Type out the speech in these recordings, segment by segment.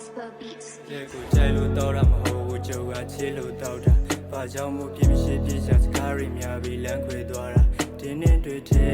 Jasper Beats ရဲ့ကိုကြိုက်လို့တော့တာမဟုတ်ဘူးကြုံကချစ်လို့တော့တာဘာကြောင့်မို့ပြင်းမရှိပြချစကားရများပြီးလမ်းခွေသွားတာတင်းနှင်းတွေထဲ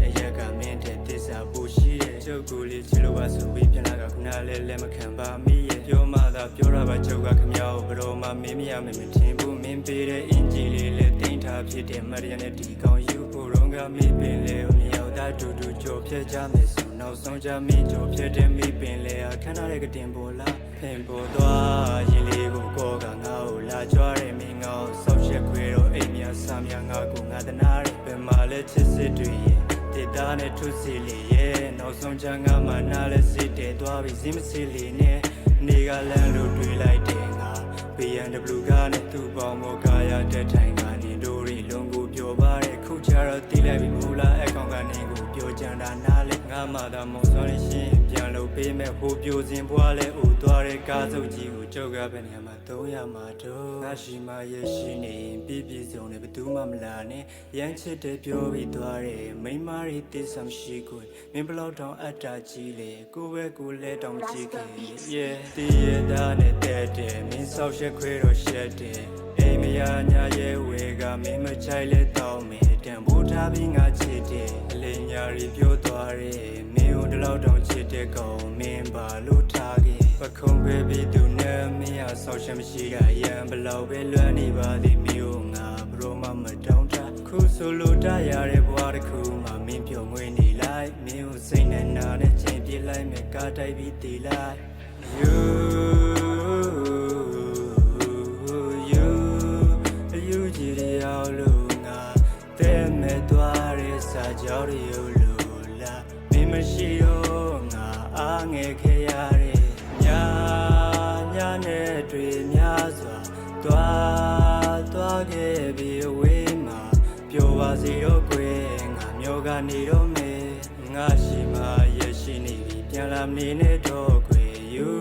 အရက်ကမင်းတဲ့တစ္ဆာပူရှိရဲ့ကျုပ်ကိုလေးချစ်လို့ပါဆိုပြီးပြန်လာကခုနလဲမခံပါမိရဲ့ပြောမှသာပြောတာပါကျုပ်ကခမရောဘရောမှမင်းမရမထင်ဘူးမင်းပေးတဲ့အင်ဂျီလေးလဲတင်ထားဖြစ်တဲ့မရရနဲ့ဒီကောင်ယူဖို့ရောကမေးပင်လဲမြောက်သားတူတူကြော်ဖြတ်ကြမယ်ဆိုနောက်ဆုံးကြမင်းကြော်ဖြတ်တဲ့မေးပင်လဲအခမ်းထားတဲ့ကတင်ပေါ်လာဖင်ပေါ်သွားရင်လေးကိုကောကငါ့ကိုလာကြွားတဲ့မင်းငေါ့ဆောက်ရက်ခွေတော့အိမ်မြဆာမြငါကိုငါတနာတဲ့ဘယ်မှာလဲချစ်စစ်တွေရဲ့တေတာနဲ့ထုစီလေးရဲ့နောက်ဆုံးချငါမှနားလဲစစ်တယ်သွားပြီးစင်းမစီလေးနဲ့နေကလမ်းလို့တွေးလိုက်တယ်ငါ BMW ကနဲ့သူ့ပေါင်းမောကာရတဲ့ထိုင်ကနေတို့ရီလုံးကိုပြောပါတဲ့ခုချတော့တီးလိုက်ပြီးမူလားအကောင်ကနေကိုပြောကြတာနားလဲငါမှသာမုံစွာနေရှင်ပြန်လို့ပေးမဲ့ဟိုပြိုစင်ပွားလဲဦးသွားတဲ့ကားစုပ်ကြီးကိုကြောက်ကပဲနေမှာ300မှာတော့ငါရှိမှရဲ့ရှိနေပြည့်စုံတယ်ဘယ်သူမှမလာနဲ့ရမ်းချစ်တယ်ပြောပြီးသွားတယ်မိန်းမတွေတစ္ဆာမရှိကိုမင်းဘလောက်တောင်အတ္တကြီးလေကိုပဲကိုလဲတောင်ကြည့်ခဲ့ရဲ့တီးရတာနဲ့တဲ့တယ်မင်းဆောက်ရက်ခွေတော့ရှက်တယ်အိမ်မရညာရဲ့ဝေကမင်းမချိုက်လဲတောင်းမယ်တန်ဖိုးထားပြီးငါချစ်တယ်အလေးညာရီပြောသွားတယ်မင်းတို့လောက်တောင်ချစ်တဲ့ကောင်မင်းပါလို့ထားခဲ့ပခုံးပဲပြီးသူနဲ့မင်းရဆောက်ချက်မရှိတာရန်ဘလောက်ပဲလွမ်းနေပါသည်မျိုးငါဘရောမှမတောင်းတခုဆိုလို့တရတဲ့ဘဝတစ်ခုမှမင်းပြုံငွေနေလိုက်မင်းကိုစိတ်နဲ့နာနဲ့ချိန်ပြလိုက်မယ်ကားတိုက်ပြီးတည်လိုက် You ကြည်ရအောင်လို့ငါတဲ့မဲ့သွားတဲ့စာကြောင်းရုပ်လို့လားမင်းမရှိတော့ငါအားငယ်ခဲ့ရတဲ့ညာနဲ့တွေ့များစွာသွားခဲ့ပြီးအဝေးမှာပျော်ပါစေတော့ကွယ်ငါမျောကနေတော့မယ်ငါရှိမှရရှိနေပြီပြန်လာမနေနဲ့တော့ကွယ် You